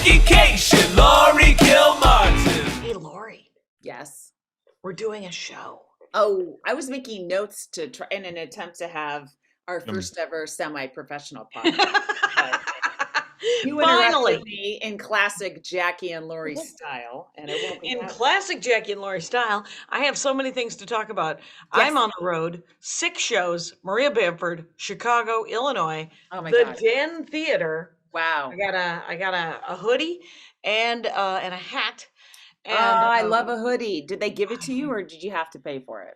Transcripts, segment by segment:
Vicky Kashian, Laurie Kilmartin. Hey, Laurie, Yes. we're doing a show. Oh, I was making notes to try in an attempt to have our first ever semi-professional podcast. But you Finally, interrupted me in classic Jackie and Laurie style, and it won't be in happening. classic Jackie and Laurie style, I have so many things to talk about. I'm on the road, 6 shows, Maria Bamford, Chicago, Illinois, Oh my the gosh. Den Theater. Wow. I got a hoodie and a hat. Oh, And I love a hoodie. Did they give it to you or did you have to pay for it?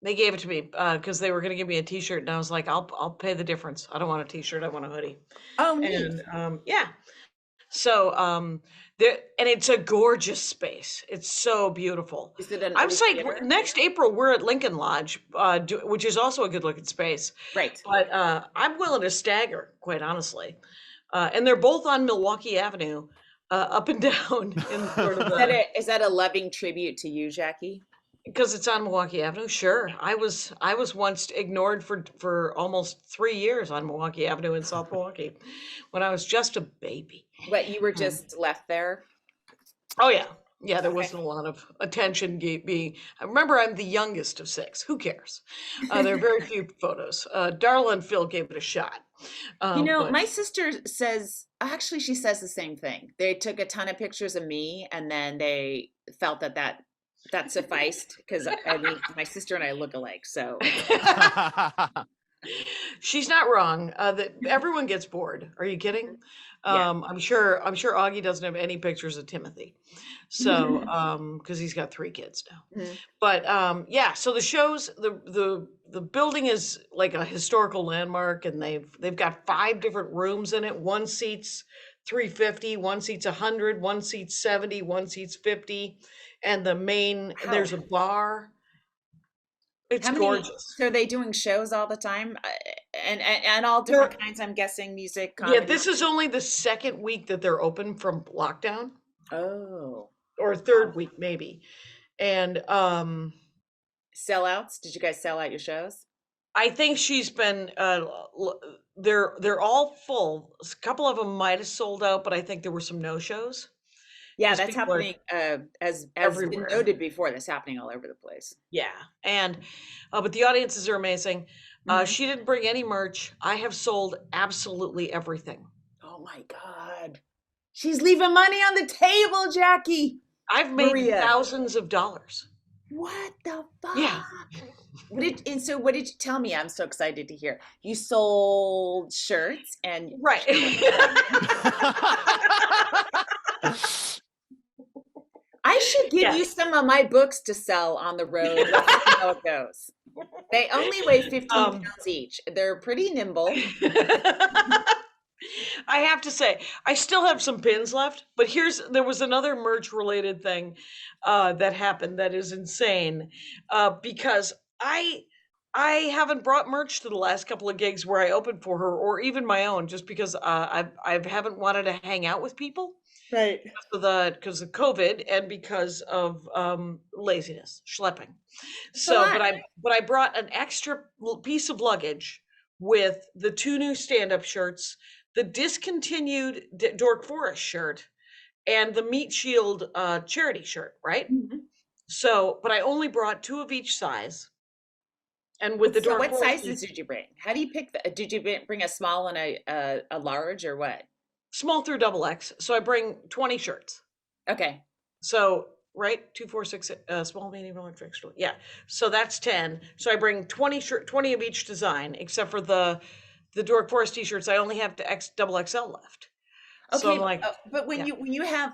they gave it to me because they were going to give me a T-shirt, and I was like, I'll pay the difference. I don't want a T-shirt. I want a hoodie. Oh, neat. And yeah. So there, and it's a gorgeous space. It's so beautiful. Is it an I'm old psyched. theater? Next April, we're at Lincoln Lodge, which is also a good looking space. Right. But I'm willing to stagger, quite honestly. And they're both on Milwaukee Avenue, up and down in sort of Is that a loving tribute to you, Jackie? because it's on Milwaukee Avenue. Sure, I was once ignored for almost 3 years on Milwaukee Avenue in South Milwaukee, when I was just a baby. But you were just left there? Oh yeah, yeah. There Okay. wasn't a lot of attention being. I remember I'm the youngest of 6. Who cares? There are very few photos. Darla and Phil gave it a shot. But My sister says, actually, she says the same thing. They took a ton of pictures of me, and then they felt that sufficed because I mean, my sister and I look alike. So she's not wrong. That everyone gets bored. Are you kidding? Yeah. I'm sure Augie doesn't have any pictures of Timothy. So because he's got 3 kids now. Mhm. But yeah, so the shows, the building is like a historical landmark, and they've got 5 different rooms in it. One seats 350, one seats 100, one seats 70, one seats 50, and the main Wow. there's a bar. It's How many? gorgeous. So are they doing shows all the time, and all different kinds? I'm guessing music, Yeah, comedy. this is only the 2nd week that they're open from lockdown, Oh, or 3rd week maybe. And sellouts. Did you guys sell out your shows? I think she's been they're all full. A couple of them might have sold out, but I think there were some no-shows. Yeah, 'Cause that's people are happening. As been everywhere. noted before, that's happening all over the place. Yeah, and but the audiences are amazing. Mhm. She didn't bring any merch. I have sold absolutely everything. Oh my God, she's leaving money on the table, Jackie. I've made Maria. thousands of dollars. What the fuck? Yeah. What did you tell me? I'm so excited to hear. You sold shirts and Right. I should give Yeah. you some of my books to sell on the road. Let's see how it goes. They only weigh 15 pounds each. They're pretty nimble. I have to say, I still have some pins left, but there was another merch related thing that happened that is insane because I haven't brought merch to the last couple of gigs where I opened for her, or even my own, just because I haven't wanted to hang out with people. Right. Because of COVID and because of laziness, schlepping. So, but I brought an extra piece of luggage with the 2 new stand-up shirts, the discontinued Dork Forest shirt, and the Meat Shield charity shirt, right? Mm-hmm. So, but I only brought 2 of each size. And with the So Dork what Forest, sizes did you bring? How do you pick did you bring a small and a large or what? small through XXL. So I bring 20 shirts. Okay. So, right, 2, 4, 6, small, medium, large, extra. Yeah. So that's 10. So I bring 20 of each design, except for the Dork Forest t-shirts. I only have the XXL left. Okay, So I'm like, but when you have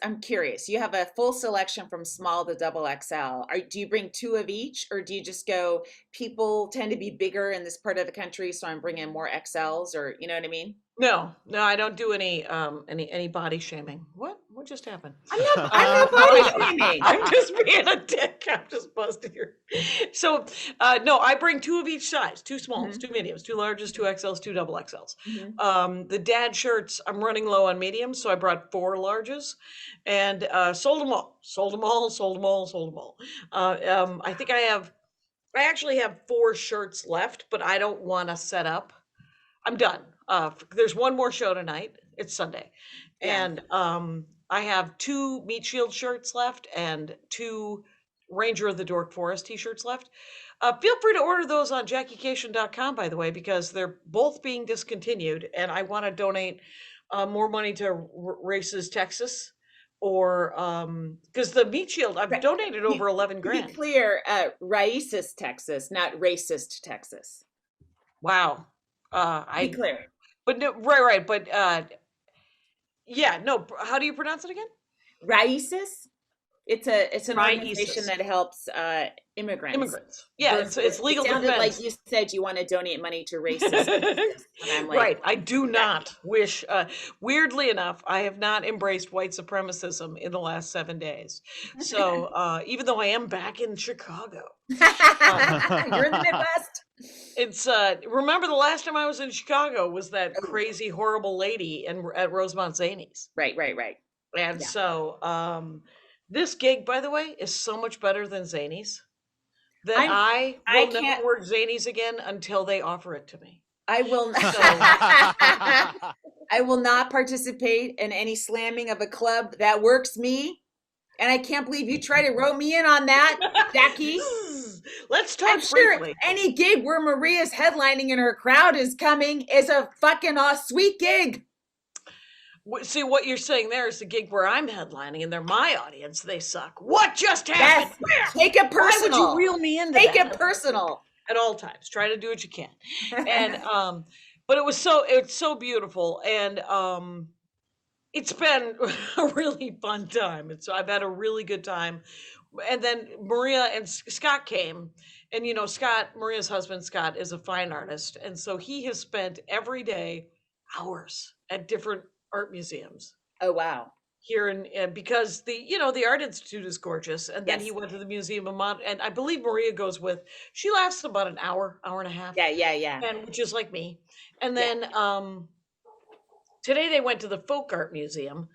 I'm curious. You have a full selection from small to XXL. Do you bring 2 of each, or do you just go? People tend to be bigger in this part of the country, so I'm bringing more XLs, or you know what I mean? no, I don't do any body shaming. What just happened? I'm not body shaming. I'm just being a dick. I'm just busting your. So, no, I bring 2 of each size: 2 smalls, 2 mediums, 2 larges, 2 XLs, 2 XXLs. The dad shirts, I'm running low on mediums, so I brought 4 larges, and sold them all. I think I actually have 4 shirts left, but I don't want to set up. I'm done. There's one more show tonight, It's Sunday. Yeah. And I have 2 Meat Shield shirts left and 2 Ranger of the Dork Forest t-shirts left. Feel free to order those on JackieCation.com, by the way, because they're both being discontinued, and I want to donate more money to Races Texas, or because the Meat Shield, I've Right. donated over 11 To be grand. clear, racist Texas, not racist Texas. Wow. Be clear. But no, right, but yeah, no. How do you pronounce it again? Raices? It's an organization Raices. that helps immigrants. Immigrants. Yeah, it's legal It sounded defense. like you said you want to donate money to racist Texas, and I'm like, Right. I do not wish. Weirdly enough, I have not embraced white supremacism in the last 7 days. So even though I am back in Chicago, you're in the Midwest. it's remember the last time I was in Chicago was that crazy horrible lady at Rosemont Zanies. Right. And Yeah. so this gig, by the way, is so much better than Zanies that I will never work Zanies again until they offer it to me. I will I will not participate in any slamming of a club that works me. And I can't believe you tried to rope me in on that, Jackie. Let's talk I'm sure briefly. any gig where Maria's headlining and her crowd is coming is a fucking sweet gig. See, what you're saying there is the gig where I'm headlining and they're my audience. They suck. What just happened? Yes. Take it personal. Why would you reel me into Take that? it personal. At all times. Try to do what you can. And but it's so beautiful. And it's been a really fun time. I've had a really good time. And then Maria and Scott came, and Maria's husband Scott is a fine artist, and so he has spent every day hours at different art museums. Oh wow! Here because the Art Institute is gorgeous, and then Yes. he went to the Museum of Modern, and I believe Maria goes with. She lasts about an hour and a half. Yeah. And which is like me, and then today they went to the Folk Art Museum.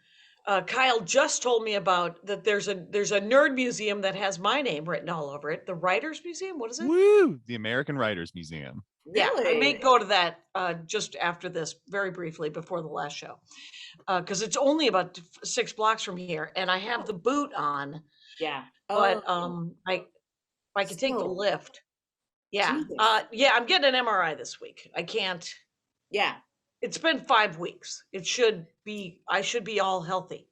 Kyle just told me about that. There's a nerd museum that has my name written all over it. The Writers Museum. What is it? Woo! The American Writers Museum. Yeah, Really? I may go to that just after this, very briefly before the last show, because it's only about 6 blocks from here, and I have the boot on. Yeah. But I could take the So- lift. Yeah. Jesus. Yeah, I'm getting an MRI this week. I can't. Yeah. It's been 5 weeks. I should be all healthy.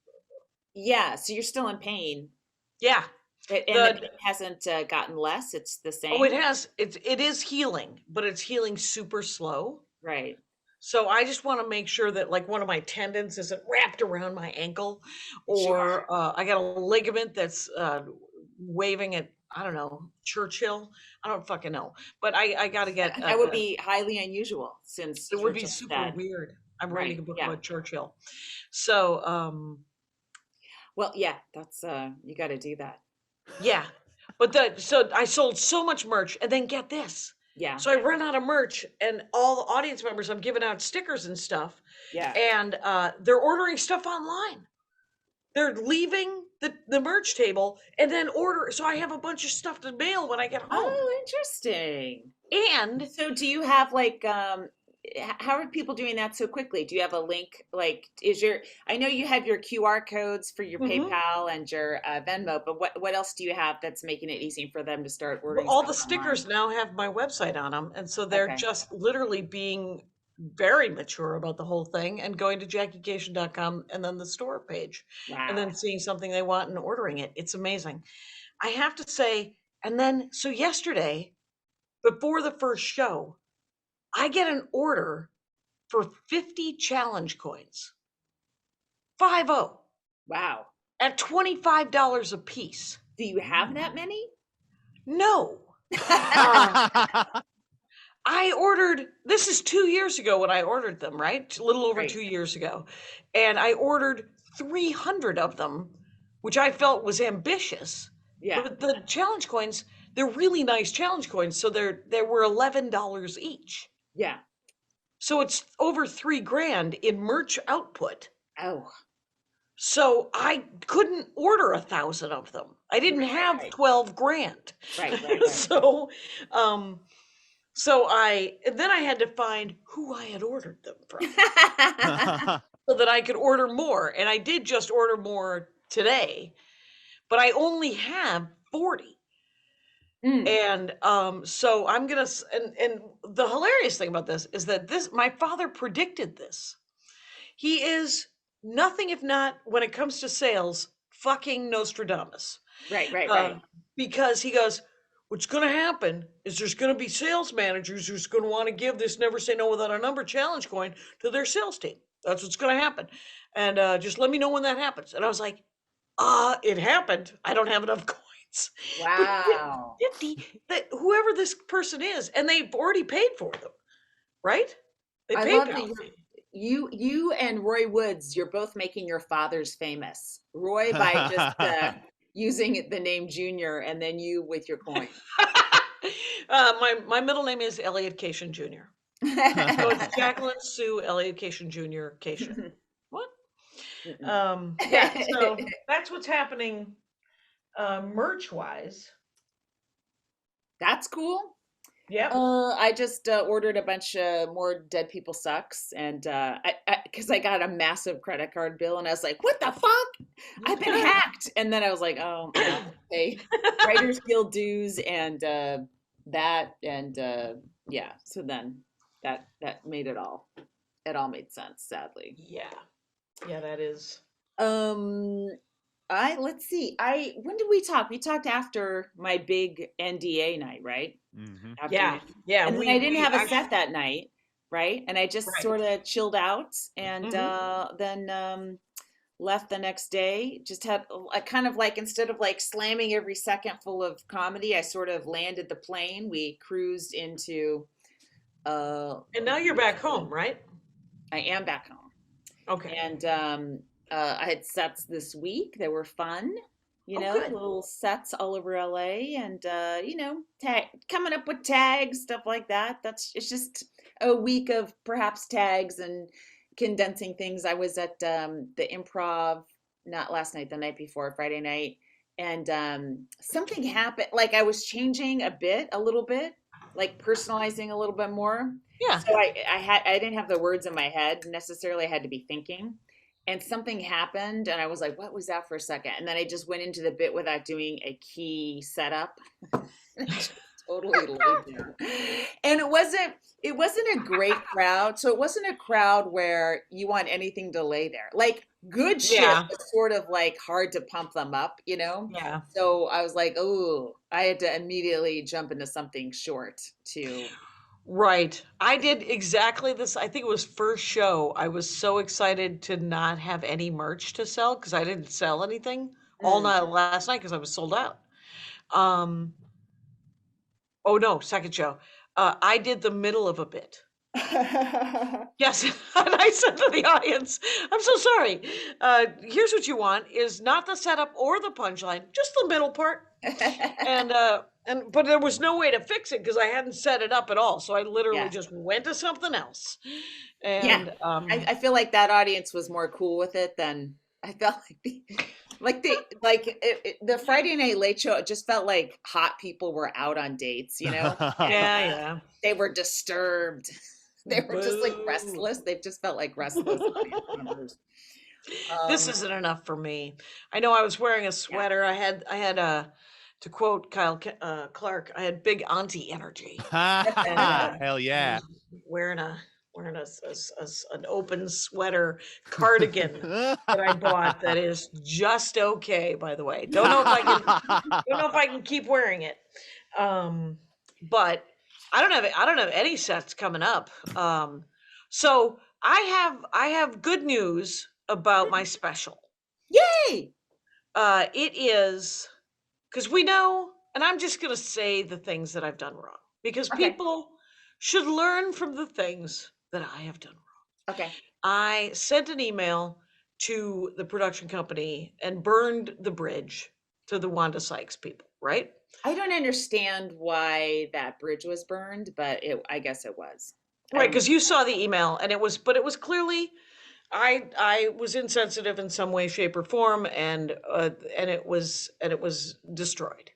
Yeah. So you're still in pain. Yeah. And the pain hasn't gotten less. It's the same. Oh, it has. It is healing, but it's healing super slow. Right. So I just want to make sure that like one of my tendons isn't wrapped around my ankle, or I got a ligament that's waving at, I don't know, Churchill. I don't fucking know, but I got to get. That would be highly unusual since It would be Churchill's super dead. weird. I'm Right, writing a book yeah. about Churchill, so Well, yeah, that's you got to do that. yeah. But so I sold so much merch, and then get this. Yeah. So I run out of merch, and all the audience members, I'm giving out stickers and stuff, Yeah. and they're ordering stuff online. They're leaving the merch table and then order. So I have a bunch of stuff to mail when I get home. Oh, interesting. And So do you have like how are people doing that so quickly? Do you have a link? Like, I know you have your QR codes for your Mhm. PayPal and your Venmo, but what else do you have that's making it easy for them to start ordering? all the stuff online? stickers now have my website on them, and so they're Okay. just literally being very mature about the whole thing and going to JackieCation.com and then the store page, Wow. and then seeing something they want and ordering it. It's amazing. I have to say, and then so yesterday, before the first show, I get an order for 50 challenge coins. 50 Wow. at $25 a piece. Do you have that many? No. I ordered, this is 2 years ago when I ordered them, right? A little over Right. 2 years ago. And I ordered 300 of them, which I felt was ambitious. Yeah. But the challenge coins, they're really nice challenge coins. So they were $11 each. Yeah. So it's over 3 grand in merch output. Oh. So I couldn't order 1,000 of them. I didn't have Right. 12 grand. Right. So then I had to find who I had ordered them from. so that I could order more. And I did just order more today, but I only have 40. And so I'm gonna and the hilarious thing about this is that my father predicted this. He is nothing if not, when it comes to sales, fucking Nostradamus. Right, right, Uh, right. because he goes, what's going to happen is there's going to be sales managers who's going to want to give this never say no without a number challenge coin to their sales team. That's what's going to happen. And just let me know when that happens. And I was like, it happened. I don't have enough coins. But Wow. 50, that whoever this person is, and they've already paid for them, right? They I paid love that you and Roy Woods, you're both making your fathers famous. Roy by just using the name Junior, and then you with your coin. My middle name is Elliot Kashian Jr. So it's Jacqueline Sue Elliot Kashian Jr. Kashian. What? Yeah, so that's what's happening merch wise. That's cool. Yeah. I just ordered a bunch more Dead People Sucks, and because I got a massive credit card bill, and I was like, "What the fuck? I've been hacked!" And then I was like, "Oh, I have to pay Writers Guild dues and that, and yeah." So then that made it all. It all made sense, sadly. Yeah. Yeah, that is. Let's see. When did we talk? We talked after my big NDA night, right? Yeah. Yeah. And then I didn't have a set that night, right? And I just Right. sort of chilled out and then left the next day. Just had I kind of like, instead of like slamming every second full of comedy, I sort of landed the plane. We cruised into And now you're back home, right? I am back home. Okay. And I had sets this week. They were fun, Oh, good. little sets all over LA, and coming up with tags, stuff like that. It's just a week of perhaps tags and condensing things. I was at the Improv, not last night, the night before, Friday night, and something happened. Like I was changing a little bit, like personalizing a little bit more. Yeah. So I didn't have the words in my head necessarily. I had to be thinking. And something happened, and I was like, "What was that?" for a second, and then I just went into the bit without doing a key setup. Totally laid down. And it wasn't a great crowd. So it wasn't a crowd where you want anything to lay there. Like good shit is sort of like hard to pump them up, Yeah. So I was like, oh, I had to immediately jump into something short to. Right. I did exactly this. I think it was first show. I was so excited to not have any merch to sell because I didn't sell anything all night last night because I was sold out. Oh no, second show. I did the middle of a bit. Yes, and I said to the audience, "I'm so sorry. Here's what you want: is not the setup or the punchline, just the middle part." But there was no way to fix it because I hadn't set it up at all. So I literally just went to something else. And I feel like that audience was more cool with it than I felt like the Friday Night Late Show. It just felt like hot people were out on dates, yeah. They were disturbed. They were just like restless. They just felt like restless. This isn't enough for me. I know I was wearing a sweater. I had to quote Kyle Clark, I had big auntie energy. Hell yeah. Wearing an open sweater cardigan that I bought that is just okay, by the way. Don't know if I can keep wearing it. But I don't have any sets coming up. So I have good news about my special. Yay! It is because we know, and I'm just going to say the things that I've done wrong because people should learn from the things that I have done wrong. Okay. I sent an email to the production company and burned the bridge to the Wanda Sykes people, right? I don't understand why that bridge was burned, but I guess it was. Right, because you saw the email and it was clearly I was insensitive in some way, shape, or form, and it was destroyed.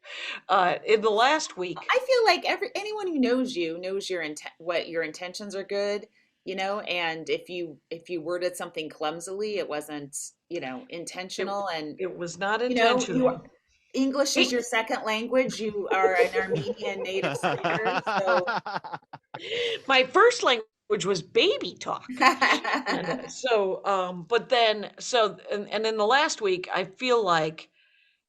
In the last week, I feel like anyone who knows you knows what your intentions are good, and if you worded something clumsily, it wasn't, It, intentional. And, it was not you intentional. English is Hey, your second language. You are an Armenian native speaker. So my first language was baby talk. And but then, and in the last week, I feel like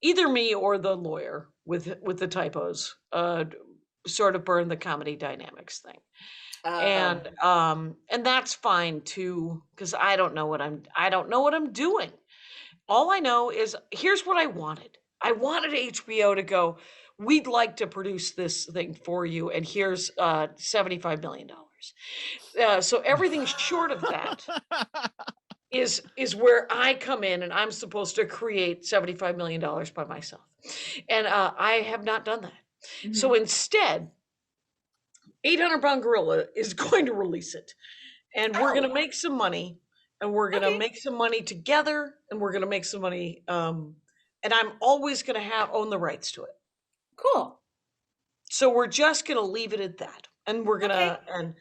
either me or the lawyer with the typos, sort of burned the comedy dynamics thing. uh, And that's fine too, because I don't know what I'm doing. All I know is here's what I wanted. I wanted HBO to go, we'd like to produce this thing for you, and here's $75 million. So everything short of that is where I come in, and I'm supposed to create $75 million by myself. And I have not done that. So mhm. instead, 800-pound gorilla is going to release it, and we're going Oh, to make some money, and we're going to okay, make some money together, and we're going to make some money, and I'm always going to own the rights to it. cool. So we're just going to leave it at that, and we're going Okay. to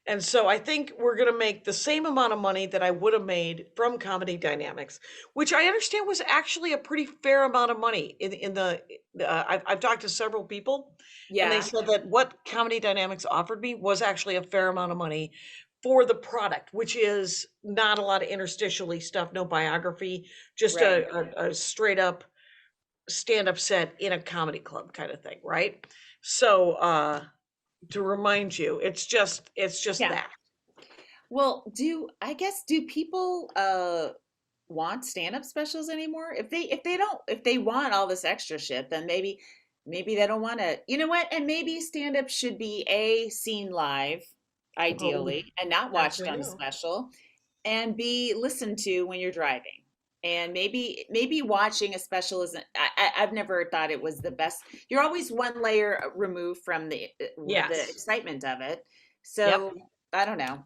and so I think we're going to make the same amount of money that I would have made from Comedy Dynamics, which I understand was actually a pretty fair amount of money in the I've talked to several people, and they Yeah, said that what Comedy Dynamics offered me was actually a fair amount of money for the product, which is not a lot of interstitially stuff, no biography, just right. a straight up stand-up set in a comedy club kind of thing, right? So to remind you, it's just Yeah. that. Well, do people want stand-up specials anymore? If they want all this extra shit, then maybe they don't want to. You know what? And maybe stand-up should be seen live, Oh, ideally, and not that's watched on a new. special, and be listened to when you're driving. And maybe watching a special isn't. I've never thought it was the best. You're always one layer removed from the Yes. excitement of it. Yep. So I don't know,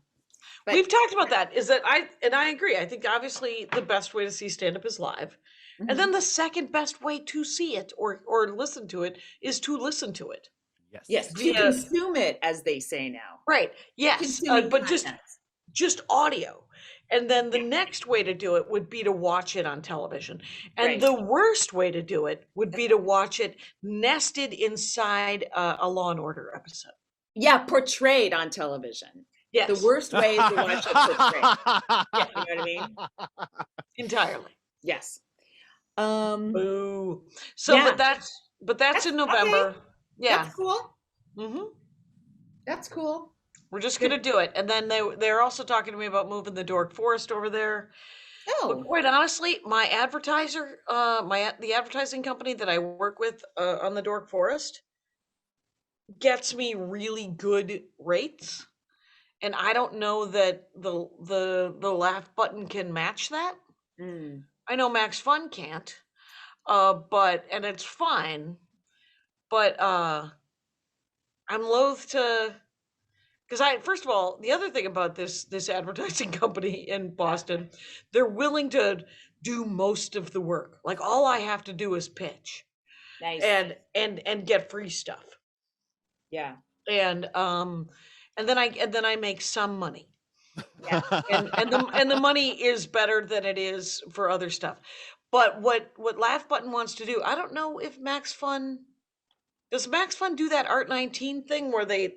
but We've talked about that. Is that I agree. I think obviously the best way to see stand-up is live. And then mhm. the second best way to see it or listen to it is to listen to it Yes, Yes. to via, consume it, as they say now. right. Yes. Consuming But just content. just audio. And then the Yeah, next way to do it would be to watch it on television. And right. the worst way to do it would be to watch it nested inside a Law and Order episode. Yeah, portrayed on television. The Yes, worst way is to watch it portrayed. yeah, You know what I mean? entirely. Yes. Um, Boo. So, yeah, but that's that's in okay. November. That's Yeah. cool. hmm That's cool. We're just gonna Good. do it. And then they're also talking to me about moving the Dork Forest over there. But Oh, quite honestly, my advertiser, the advertising company that I work with on the Dork Forest gets me really good rates, and I don't know that the laugh button can match that. mm, I know Max Fun can't, but and it's fine, but I'm loath to, because I first of all, the other thing about this advertising company in yeah, Boston, they're willing to do most of the work. Like all I have to do is pitch nice. and get free stuff. Yeah, And and then I make some money. yeah. And the money is better than it is for other stuff. But what Laugh Button wants to do, I don't know if Max Fun does Max Fun do that Art 19 thing where they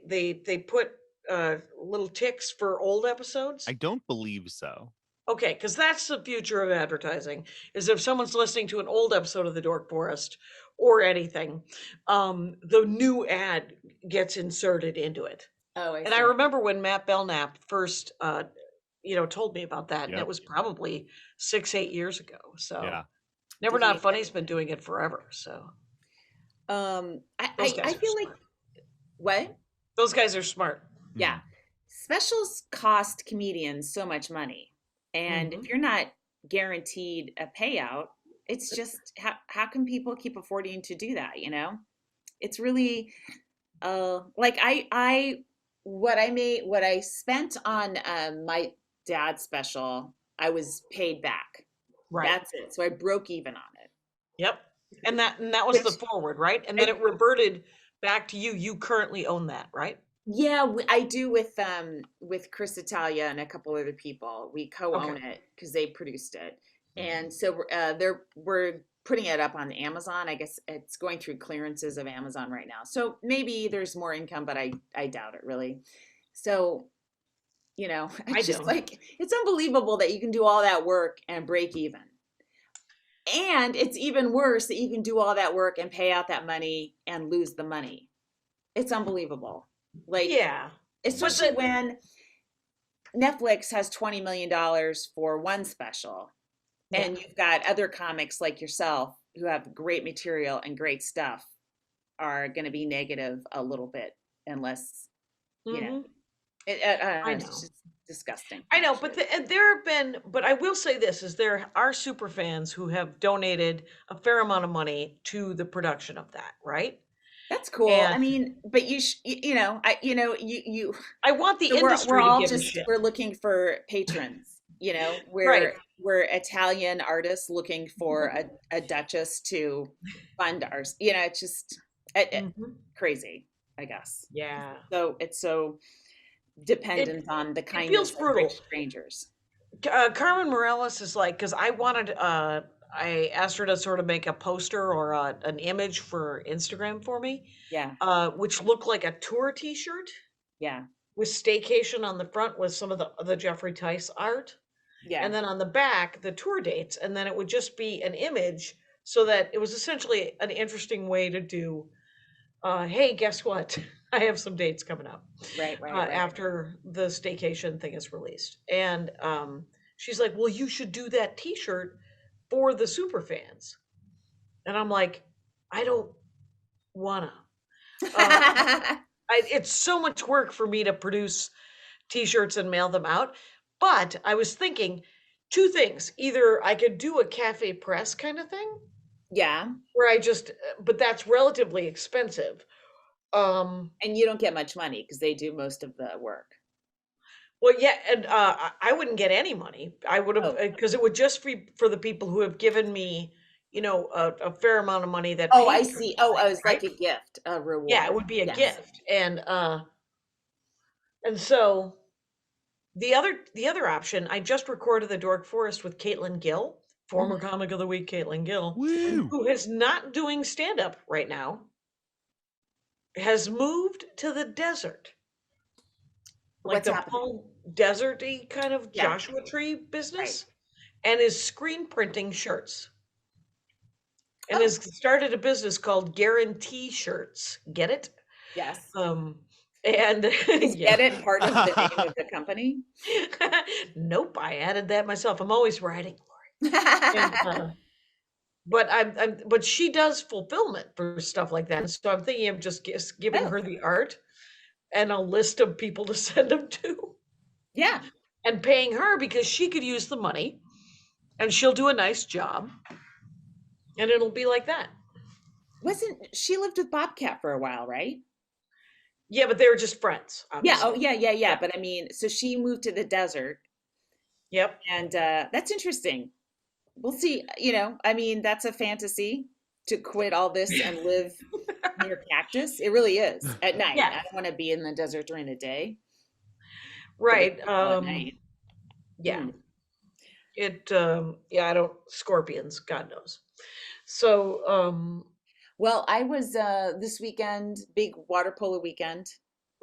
put little ticks for old episodes? I don't believe so. Okay, because that's the future of advertising. Is if someone's listening to an old episode of The Dork Forest or anything, the new ad gets inserted into it. Oh, I And I see. remember when Matt Belknap first, told me about that, and it Yep. was probably 6, 8 years ago. So Yeah. Never Did he Not make that? Funny's been doing it forever. So those I guys are feel like smart. what? Those guys are smart. Yeah. Specials cost comedians so much money. And hmm if you're not guaranteed a payout, it's just how can people keep affording to do that, you know? It's really like what I spent on my dad's special, I was paid back. Right. That's it. So I broke even on it. Yep. And that was the Which forward, right? And then I it reverted back to you. You currently own that, right? Yeah, I do with Chris Italia and a couple other people. We co-own Okay. it because they produced it, and so we're putting it up on Amazon. I guess it's going through clearances of Amazon right now. So maybe there's more income, but I doubt it really. So I it's just don't. like it's unbelievable that you can do all that work and break even. And it's even worse that you can do all that work and pay out that money and lose the money. It's unbelievable. Like, Yeah. But especially when Netflix has $20 million for one special, yeah. and you've got other comics like yourself who have great material and great stuff are going to be negative a little bit unless, you know, Hmm. I don't know, I it's know. just disgusting, I know, but actually. and there have been, but I will say this is there are super fans who have donated a fair amount of money to the production of that, right? That's cool. And I mean, but you I want the so we're industry to all give a just shit. we're looking for patrons. Right. We're Italian artists looking for a duchess to fund ours. It's just Hmm. crazy, I guess. Yeah. So it's so It dependent on the it feels kindness of rich brutal. strangers. Carmen Morales is like, because I asked her to sort of make a poster or an image for Instagram for me, Yeah, which looked like a tour T-shirt yeah, with staycation on the front with some of the Jeffrey Tice art, yeah. and then on the back the tour dates, and then it would just be an image, so that it was essentially an interesting way to do. Hey, guess what? I have some dates coming up Right, right, right. after the staycation thing is released. And she's like, well, you should do that T-shirt for the super fans. And I'm like, I don't wanna. Uh, it's so much work for me to produce T-shirts and mail them out. But I was thinking two things. Either I could do a cafe press kind of thing, Yeah, where but that's relatively expensive. Um, and you don't get much money because they do most of the work. Well, yeah, and I wouldn't get any money. I would have, Oh, because it would just be for the people who have given me, a fair amount of money that oh, I paid for the see. Oh, thing, I was like right? a gift, a Yeah, it reward. would be a Yes. gift, and so the other option, I just recorded the Dork Forest with Caitlin Gill, former Mhm. Comic of the Week, Caitlin Gill, Woo! who is not doing stand up right now, has moved to the desert, like What's the happening? Palm deserty kind of Yeah, Joshua Tree right. business, and is screen printing shirts, and Oh, has started a business called Guarantee Shirts. Get it? yes. Um, and Is yeah. Get It part of the name of the company? Nope, I added that myself. I'm always writing, Laurie. And but she does fulfillment for stuff like that. And so I'm thinking of just giving Oh, her the art and a list of people to send them to, yeah. and paying her because she could use the money and she'll do a nice job, and it'll be like that. Wasn't she lived with Bobcat for a while, right? Yeah, but they were just friends, Yeah. Oh, obviously. yeah, yeah, yeah. Yeah. But I mean, so she moved to the desert, Yep. and that's interesting. We'll see. I mean, that's a fantasy to quit all this and live near cactus. It really is at night. Yeah. I don't want to be in the desert during the day, but it's Right. beautiful at night. Yeah. Mm. Yeah, I don't scorpions, God knows. So, Well, I was this weekend, big water polo weekend.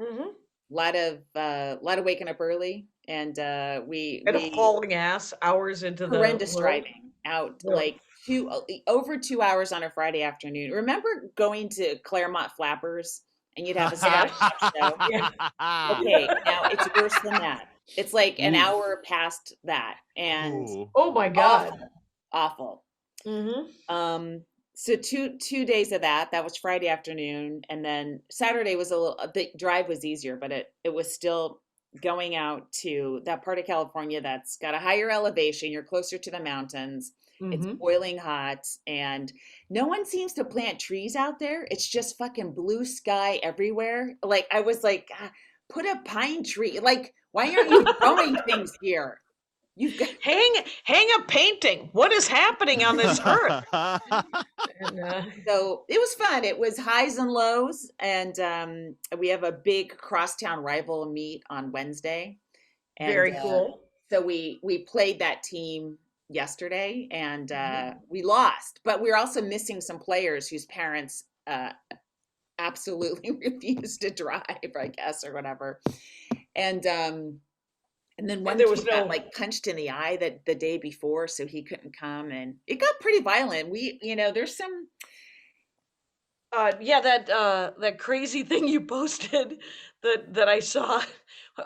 mhm. Lot of waking up early, and And we hauling ass hours into the horrendous world. driving out Ugh. like over 2 hours on a Friday afternoon. Remember going to Claremont Flappers and you'd have a 7 o'clock show? Yeah. Okay, now it's worse than that. It's like an Ooh. hour past that, and Ooh. Oh my God. awful, awful. Hmm. So two days of that. That was Friday afternoon, and then Saturday was the drive was easier, but it was still going out to that part of California that's got a higher elevation. You're closer to the mountains. It's Hmm. boiling hot, and no one seems to plant trees out there. It's just fucking blue sky everywhere. Like I was like, "Ah, put a pine tree. Like, why aren't you growing things here? You've got hang a painting. What is happening on this earth? And, so it was fun. It was highs and lows, and we have a big crosstown rival meet on Wednesday. And very cool. so we played that team yesterday, and Mhm. we lost, but we're also missing some players whose parents absolutely refused to drive, I guess, or whatever. And then one there kid was got no- like punched in the eye that the day before, so he couldn't come, and it got pretty violent. There's some that crazy thing you posted that I saw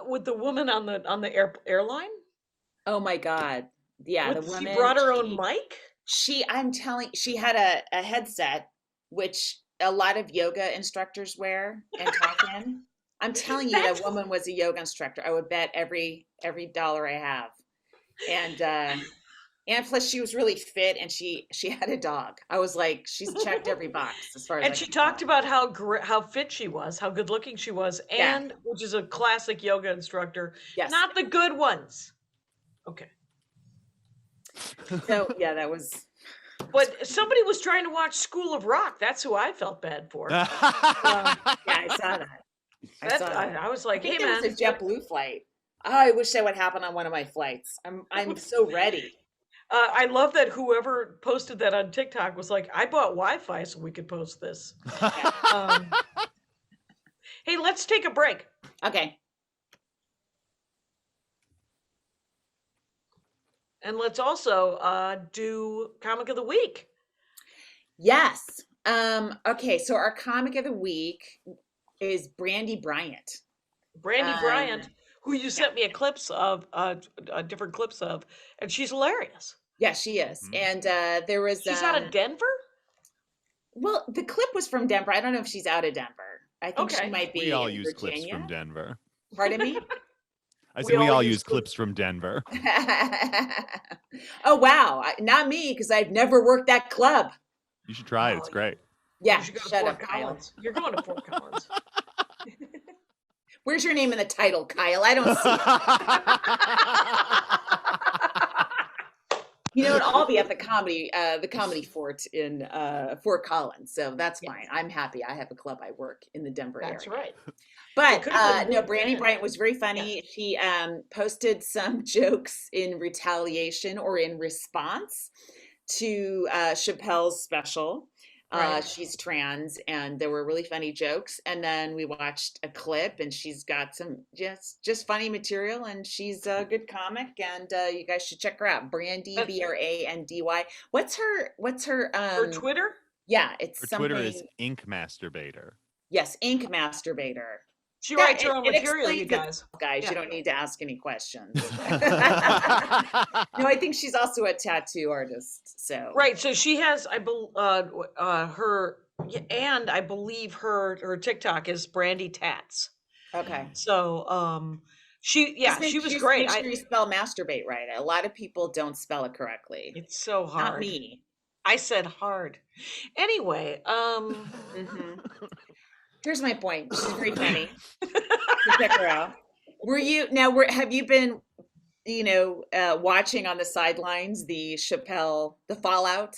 with the woman on the airline. oh my God. Yeah, the She woman, brought her own mic. I'm telling, she had a headset, which a lot of yoga instructors wear and talk in. I'm telling you, that woman was a yoga instructor. I would bet every dollar I have. And plus she was really fit, and she had a dog. I was like, she's checked every box as far as And she talked about how fit she was, how good looking she was, Yeah. and which is a classic yoga instructor. Yes. Not the good ones. Okay. So yeah, that was. But somebody was trying to watch School of Rock. That's who I felt bad for. Yeah, I saw that. I was like, I think hey there man, was a JetBlue flight. Oh, I wish that would happen on one of my flights. I'm so ready. I love that whoever posted that on TikTok was like, I bought Wi-Fi so we could post this. Hey, let's take a break. Okay. And let's also do Comic of the Week. Yes. Okay, so our comic of the week is Brandy Bryant. Brandy Bryant, who you sent me a clips of, different clips of, and she's hilarious. Yeah, she is. And there was She's out of Denver? Well, the clip was from Denver. I don't know if she's out of Denver. I think she might be We all in use clips Virginia. from Denver. Pardon me? I said we all use clips from Denver. Oh, wow. Not me, because I've never worked that club. You should try it. It's great. Yeah, You should go to shut Fort up, Kyle. Collins. You're going to Fort Collins. Where's your name in the title, Kyle? I don't see it. You know, I'll be at the comedy fort in Fort Collins, so that's fine. I'm happy. I have a club I work in the Denver area. That's right. But no, Brandy Bryant was very funny. She posted some jokes in retaliation or in response to Chappelle's special. Right. She's trans, and there were really funny jokes. And then we watched a clip, and she's got some just funny material, and she's a good comic, and you guys should check her out. Brandy, Brandy. What's her Her Twitter? Yeah, it's Her something. Twitter is Ink Masturbator. Yes, Ink Masturbator. She writes her own It material, you explains guys. it, guys. Yeah. You don't need to ask any questions. No, I think she's also a tattoo artist. So Right. So she has, I believe her TikTok is Brandy Tats. okay. So she was great. Make sure you spell masturbate right. A lot of people don't spell it correctly. It's so hard. Not me. I said hard. Anyway, Mhm. Here's my point. She's very funny. Check her out. Have you been, watching on the sidelines the Chappelle, the fallout?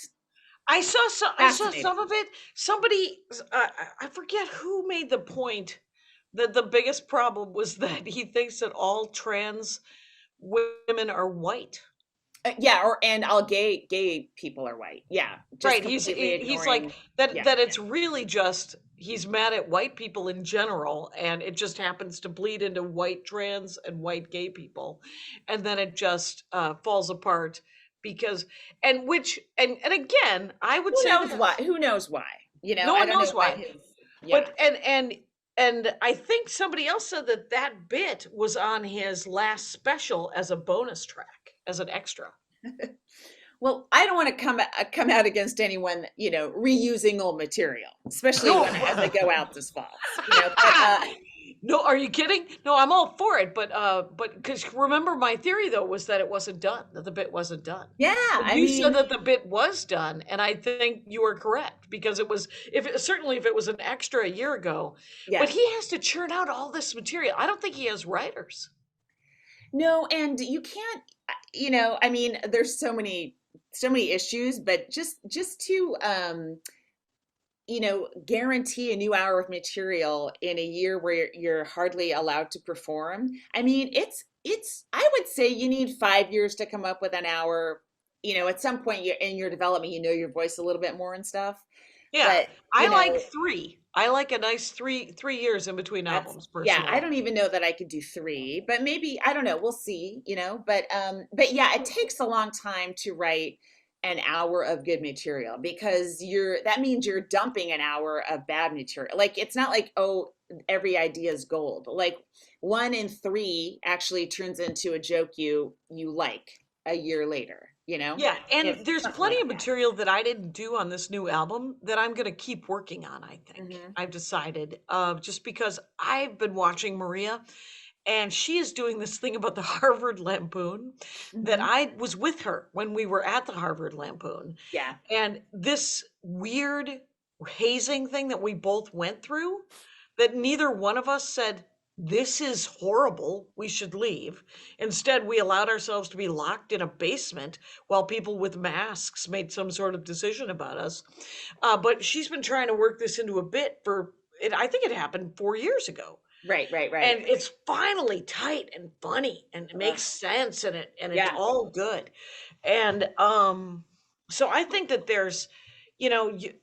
I saw Fascinating. some of it. Somebody, I forget who made the point that the biggest problem was that he thinks that all trans women are white. And all gay people are white. Yeah, just Right. He's completely like ignoring- that. yeah. That it's really just he's mad at white people in general, and it just happens to bleed into white trans and white gay people, and then it just falls apart because and again, I would Who say knows that- why? Who knows why? No one knows why. Yeah. But and I think somebody else said that bit was on his last special as a bonus track, as an extra. Well, I don't want to come out against anyone, reusing old material, especially as they go out this fall. No, are you kidding? No, I'm all for it, but because remember my theory though was that it wasn't done, that the bit wasn't done. Yeah, You said that the bit was done, and I think you were correct because it was certainly if it was an extra a year ago, yeah. but he has to churn out all this material. I don't think he has writers. No, and you can't, I mean, there's so many issues, but just to guarantee a new hour of material in a year where you're hardly allowed to perform. I mean, I would say you need 5 years to come up with an hour. At some point in your development, your voice a little bit more and stuff. Yeah, But, I like 3. I like a nice 3 years in between albums yeah, I personally. don't even know that I could do 3, but maybe, I don't know, we'll see, but yeah, it takes a long time to write an hour of good material because that means you're dumping an hour of bad material. Like it's not like, oh, every idea is gold. Like 1 in 3 actually turns into a joke you like a year later, Yeah, If and there's something plenty like of material that I didn't do on this new album that I'm gonna keep working on, I that. think. I've decided, just because I've been watching Maria, and she is doing this thing about the Harvard Lampoon that Hmm. I was with her when we were at the Harvard Lampoon. Yeah. And this weird hazing thing that we both went through, that neither one of us said, this is horrible, we should leave. Instead, we allowed ourselves to be locked in a basement while people with masks made some sort of decision about us. But she's been trying to work this into a bit for it. I think it happened 4 years ago, Right, right, right. and it's finally tight and funny and it Ugh. makes sense, and it's Yeah. all good. And so I think that there's, you,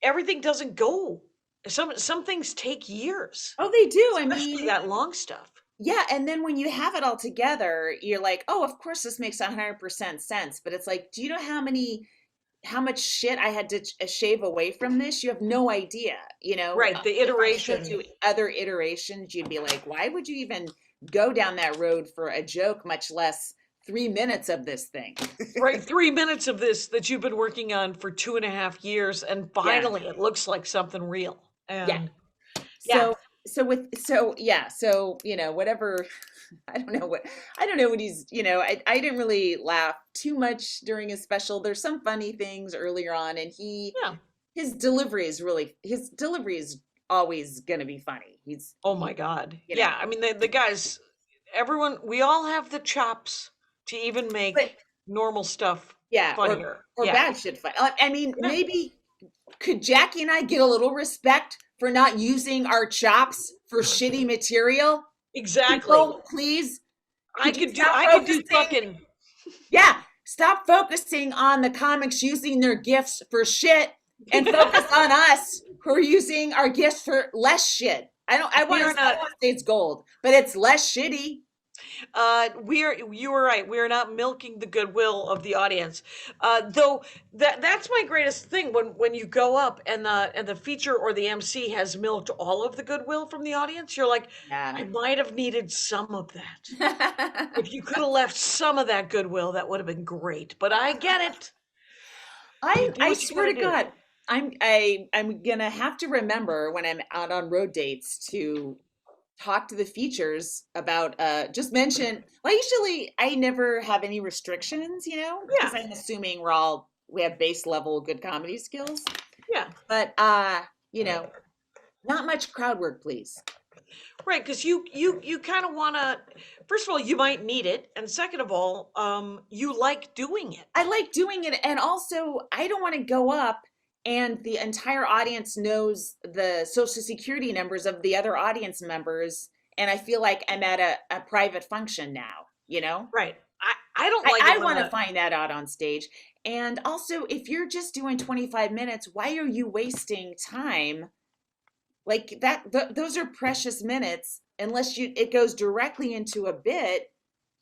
everything doesn't go. Some things take years, Oh, they do. I especially mean, that long stuff. yeah, and then when you have it all together, you're like, "Oh, of course this makes 100% sense." But it's like, do you know how much shit I had to shave away from this? You have no idea, Right, the If I showed iteration. you other iterations, you'd be like, "Why would you even go down that road for a joke, much less 3 minutes of this thing?" Right, 3 minutes of this that you've been working on for 2.5 years, and Yeah. finally it looks like something real. Yeah. And yeah, Whatever. I don't know what I didn't really laugh too much during his special. There's some funny things earlier on, and yeah. his delivery is always gonna be funny. Oh my God. you know Yeah, I mean the guys, everyone, we all have the chops to even but make normal stuff yeah, funnier. or Yeah. bad shit fun. I mean, Yeah. maybe could Jackie and I get a little respect for not using our chops for shitty material? Exactly. People, please, I could you could do stop I could do focusing? fucking Yeah, stop focusing on the comics using their gifts for shit and focus on us who are using our gifts for less shit. I we want are to I not want to say it's gold, but it's less shitty. you were right. We are not milking the goodwill of the audience. Though that's my greatest thing when you go up and the feature or the MC has milked all of the goodwill from the audience, you're like, Yeah. I might have needed some of that. If you could have left some of that goodwill, that would have been great. But I get it. You do I what you swear gotta to do. God, I'm gonna have to remember when I'm out on road dates to talk to the features about just mention, well, usually I never have any restrictions, Yeah, because I'm assuming we have base level good comedy skills. yeah. But you know, not much crowd work, please. Right, because you kind of want to. First of all, you might need it, and second of all, you like doing I it. like doing it, and also I don't want to go up and the entire audience knows the social security numbers of the other audience members, and I feel like I'm at a private function now, Right. I don't like it I when want to the find that out on stage. And also, if you're just doing 25 minutes, why are you wasting time like that? Those are precious minutes, unless it goes directly into a bit.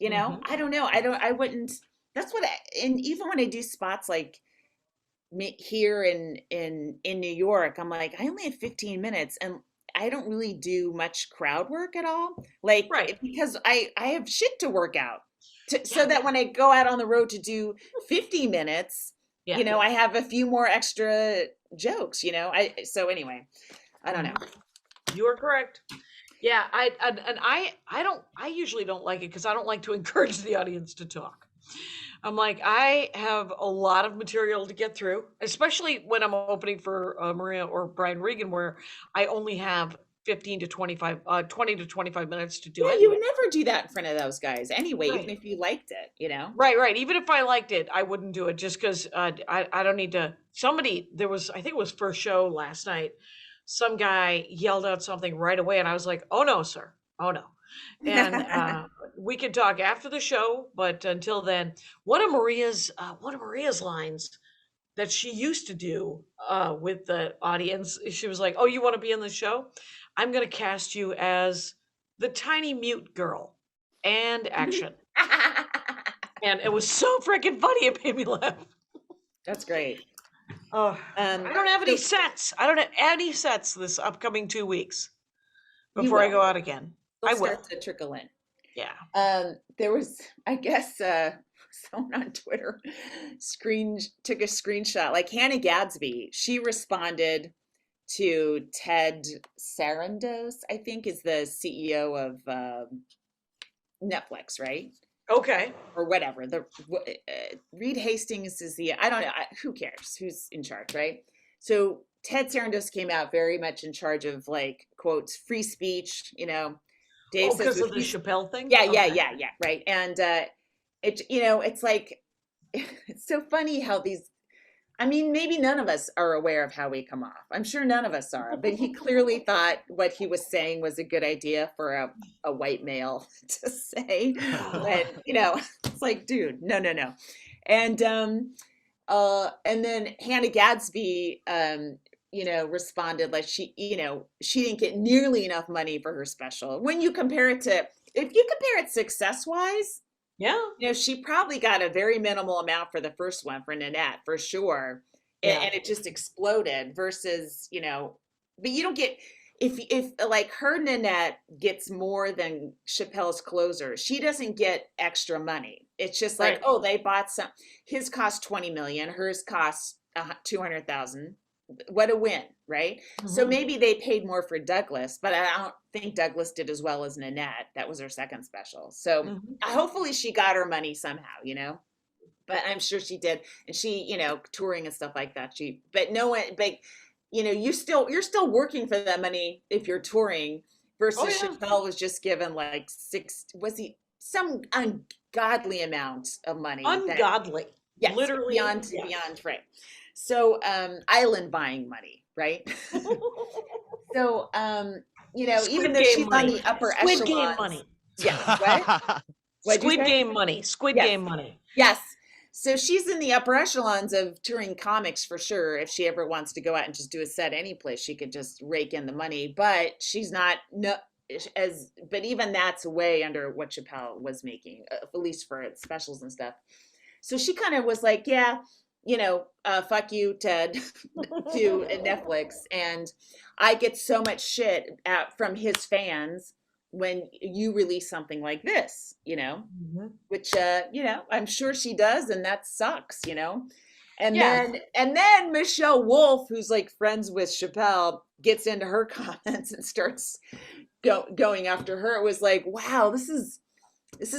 Mhm. I don't know. I wouldn't. That's what. And even when I do spots like here in New York, I'm like, I only have 15 minutes, and I don't really do much crowd work at all. Like Right. because I have shit to work out, so Yeah. that when I go out on the road to do 50 minutes, Yeah. I have a few more extra jokes. So anyway, I don't know. You are correct. Yeah, I usually don't like it because I don't like to encourage the audience to talk. I'm like, I have a lot of material to get through, especially when I'm opening for Maria or Brian Regan, where I only have 15 to 25, 20 to 25 minutes to do Yeah, it. you would never do that in front of those guys anyway, Right. even if you liked it, you know? Right. Even if I liked it, I wouldn't do it just because I don't need to. I think it was first show last night. Some guy yelled out something right away, and I was like, "Oh no, sir! Oh no!" And we can talk after the show, but until then, one of Maria's lines that she used to do with the audience, she was like, "Oh, you want to be in the show? I'm going to cast you as the tiny mute girl." And action. And it was so freaking funny. It made me laugh. That's great. Oh, I don't have any so sets. I don't have any sets this upcoming 2 weeks you before I will. go out again. They'll I will. start to trickle in. Yeah. There was, I guess, someone on Twitter took a screenshot. Like Hannah Gadsby, she responded to Ted Sarandos, I think is the CEO of Netflix, right? Okay. Or whatever. Reed Hastings is I don't know. Who cares? Who's in charge, right? So Ted Sarandos came out very much in charge of like quotes free speech. Dave says Because with of the Chappelle thing? yeah, Okay. right. And it's like it's so funny how these. I mean, maybe none of us are aware of how we come off. I'm sure none of us are, but he clearly thought what he was saying was a good idea for a white male to say. When, it's like, dude, no. And then Hannah Gadsby, responded like she didn't get nearly enough money for her special. When you compare it to, if you compare it success-wise, Yeah. she probably got a very minimal amount for the first one for Nanette, for sure. Yeah. And it just exploded versus, but you don't get, if like her Nanette gets more than Chappelle's closer, she doesn't get extra money. It's just like, Right. oh, they bought some, his cost 20 million, hers costs 200,000. What a win, right? So Mhm. maybe they paid more for Douglas, but I don't think Douglas did as well as Nanette. That was her second special. So Mhm. hopefully she got her money somehow, but I'm sure she did. And she, touring and stuff like that. But no one, but you're still working for that money if you're touring versus yeah. Chappelle was just given like some ungodly amount of money. Ungodly. Yes, Literally. beyond right. So island buying money, right? So even though she's on the upper Squid Game echelons. money. Yeah. What? Squid Game money. Squid Game money. Yes. So she's in the upper echelons of touring comics for sure. If she ever wants to go out and just do a set any place, she could just rake in the money. But she's not but even that's way under what Chappelle was making, at least for its specials and stuff. So she kind of was like, yeah, fuck you, Ted, to Netflix. And I get so much shit from his fans when you release something like this, Mm-hmm. which, I'm sure she does. And that sucks, And Yeah. then Michelle Wolf, who's like friends with Chappelle, gets into her comments and starts going after her. It was like, wow, this is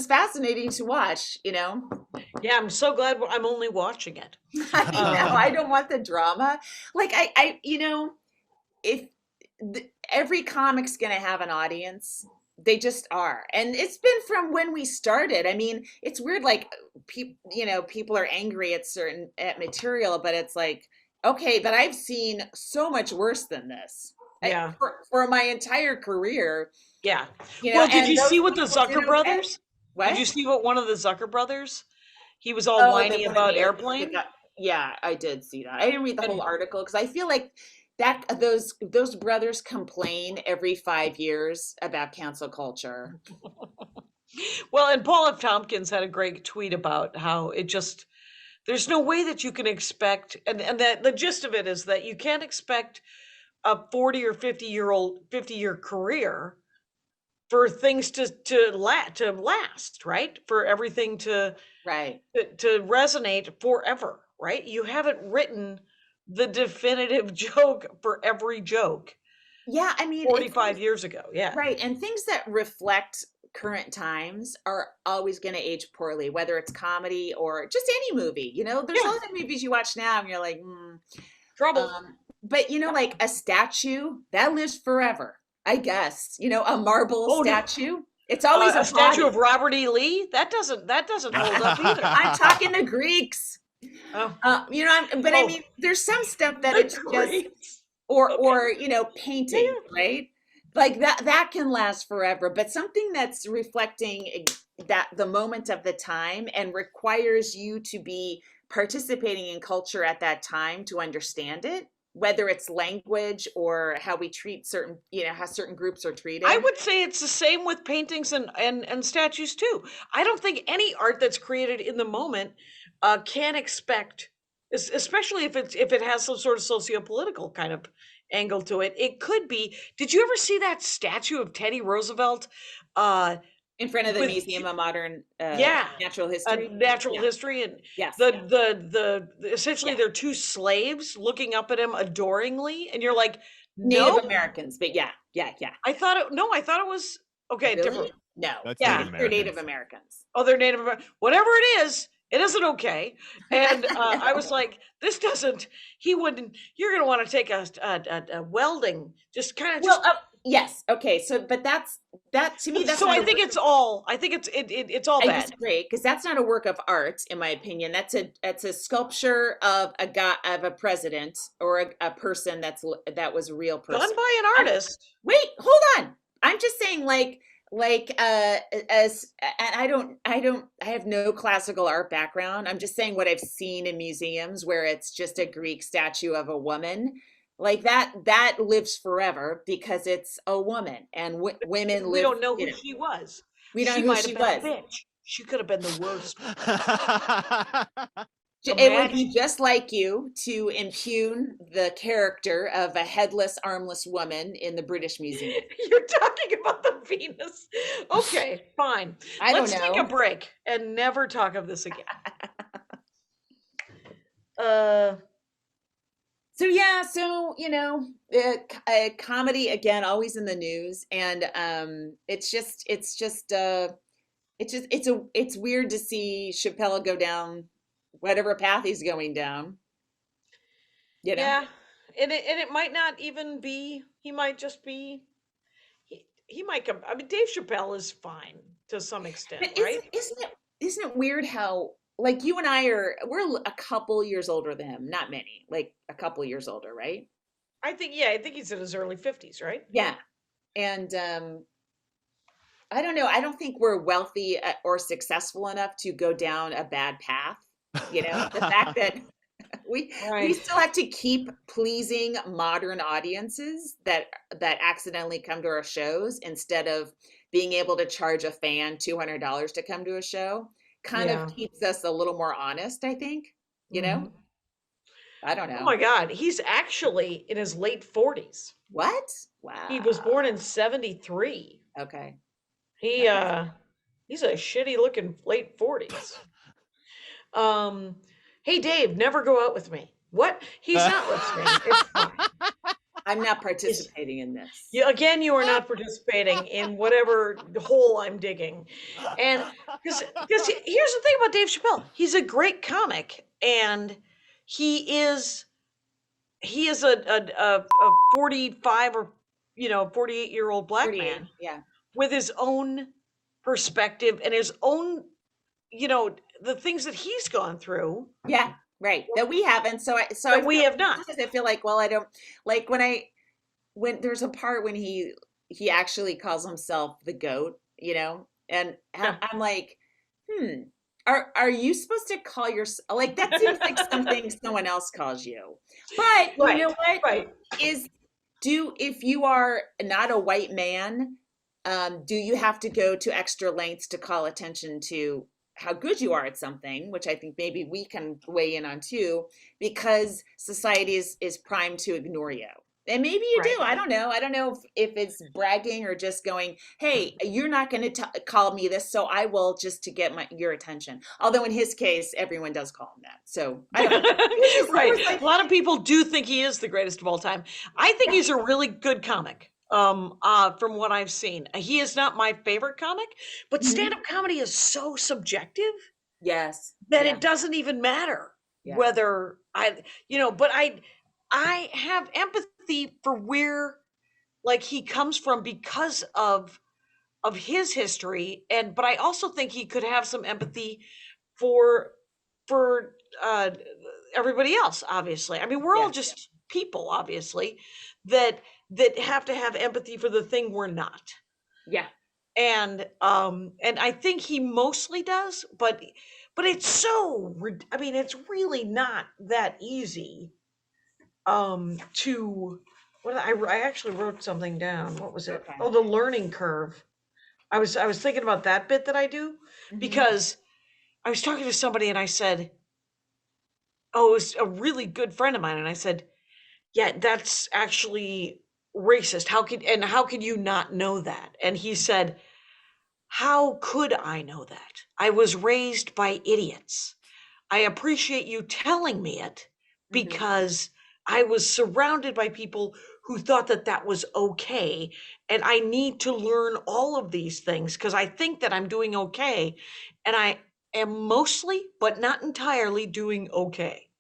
fascinating to watch, Yeah, I'm so glad I'm only watching it. I don't want the drama. Like if every comic's going to have an audience, they just are. And it's been from when we started. I mean, it's weird. Like people are angry at material, but it's like, okay, but I've seen so much worse than this. Yeah. For my entire career. Yeah. Well, did you see what the Zucker brothers? What? Did you see what one of the Zucker brothers? He was all whiny about Airplane. Yeah, I did see that. I didn't read the whole article because I feel like that those brothers complain every 5 years about cancel culture. Well, and Paul F. Tompkins had a great tweet about how there's no way that you can expect, and that the gist of it is that you can't expect a 40 or 50-year career for things to last, right? For everything to resonate forever, right? You haven't written the definitive joke for every joke. Yeah, I mean 45 years ago. Yeah. Right. And things that reflect current times are always going to age poorly, whether it's comedy or just any movie. There's a lot of movies you watch now and you're like, trouble. But like a statue that lives forever. I guess, a marble Oh, no. statue. It's always A a statue body. of Robert E. Lee? That doesn't hold up either. I'm talking the Greeks. Oh, But I oh, mean, there's some stuff that the it's just, Greeks. or Okay. painting, right? Like that can last forever, but something that's reflecting that the moment of the time and requires you to be participating in culture at that time to understand it, whether it's language or how we treat certain, how certain groups are treated. I would say it's the same with paintings and statues too. I don't think any art that's created in the moment can expect, especially if it has some sort of socio-political kind of angle to it. It could be. Did you ever see that statue of Teddy Roosevelt? In front of the with Museum of Modern yeah, Natural History. natural Yeah. history, and Yes. the essentially Yeah. they're two slaves looking up at him adoringly, and you're like, Native nope. Americans, but yeah. I thought it was okay, Really? different. No. That's Yeah. Native They're Native Americans. Americans. Oh, they're Native American. Whatever it isn't okay. And I was like, this doesn't. He wouldn't. You're going to want to take a welding, just kind of just. Well, yes. Okay. So, but that to me, that's So not I a think work it's all. I think it's all I bad. disagree because that's not a work of art, in my opinion. That's a sculpture of a president or a person that was a real person. Done by an artist. Wait, hold on. I'm just saying, as and I have no classical art background. I'm just saying what I've seen in museums where it's just a Greek statue of a woman. Like that lives forever because it's a woman, and women live. We don't know who she was. We don't She know who might she have been was. a bitch. She could have been the worst. It would be just like you to impugn the character of a headless, armless woman in the British Museum. You're talking about the Venus. Okay, fine. Let's take a break and never talk of this again. So yeah, comedy again, always in the news, and it's weird to see Chappelle go down whatever path he's going down. Yeah, and it might not even be. He might just be. He might come. I mean, Dave Chappelle is fine to some extent, But right? Isn't it weird how, like, you and we're a couple years older than him, not many, like a couple years older, right? I think he's in his early 50s, right? Yeah. And I don't know. I don't think we're wealthy or successful enough to go down a bad path. The fact that we still have to keep pleasing modern audiences that accidentally come to our shows instead of being able to charge a fan $200 to come to a show kind of keeps us a little more honest, I think. I don't know. Oh my God, he's actually in his late 40s. What? Wow. He was born in 73. Okay. He's a shitty looking late 40s. Hey Dave, never go out with me. What? He's not listening. It's fine. I'm not participating in this. You are not participating in whatever hole I'm digging. And because here's the thing about Dave Chappelle. He's a great comic, and he is a 45 or 48-year-old black man with his own perspective and his own the things that he's gone through. Yeah, right. That we haven't. We have not. I feel like, well, I don't like when there's a part when he actually calls himself the GOAT, and I'm like, are you supposed to call yourself, like, that seems like something someone else calls you. But you know what? Right. If you are not a white man, do you have to go to extra lengths to call attention to how good you are at something, which I think maybe we can weigh in on too, because society is primed to ignore you. And maybe you do. I don't know. I don't know if it's bragging or just going, hey, you're not going to call me this, so I will, just to get your attention. Although in his case, everyone does call him that. So I don't know. Right. A lot of people do think he is the greatest of all time. I think he's a really good comic. From what I've seen, he is not my favorite comic, but stand-up comedy is so subjective. Yes. That it doesn't even matter whether but I have empathy for where like he comes from because of his history, and but I also think he could have some empathy for for everybody else. Obviously, I mean, we're all Yeah. just people, obviously, that have to have empathy for the thing we're not. Yeah. And I think he mostly does, but it's so I mean, it's really not that easy to what I actually wrote something down. What was it? Okay. Oh, the learning curve. I was thinking about that bit that I do because I was talking to somebody and I said, "Oh, it was a really good friend of mine," and I said, "Yeah, that's actually racist. How could you not know that?" And he said, "How could I know that? I was raised by idiots. I appreciate you telling me it Mhm. because I was surrounded by people who thought that that was okay. And I need to learn all of these things because I think that I'm doing okay. And I am mostly, but not entirely, doing okay."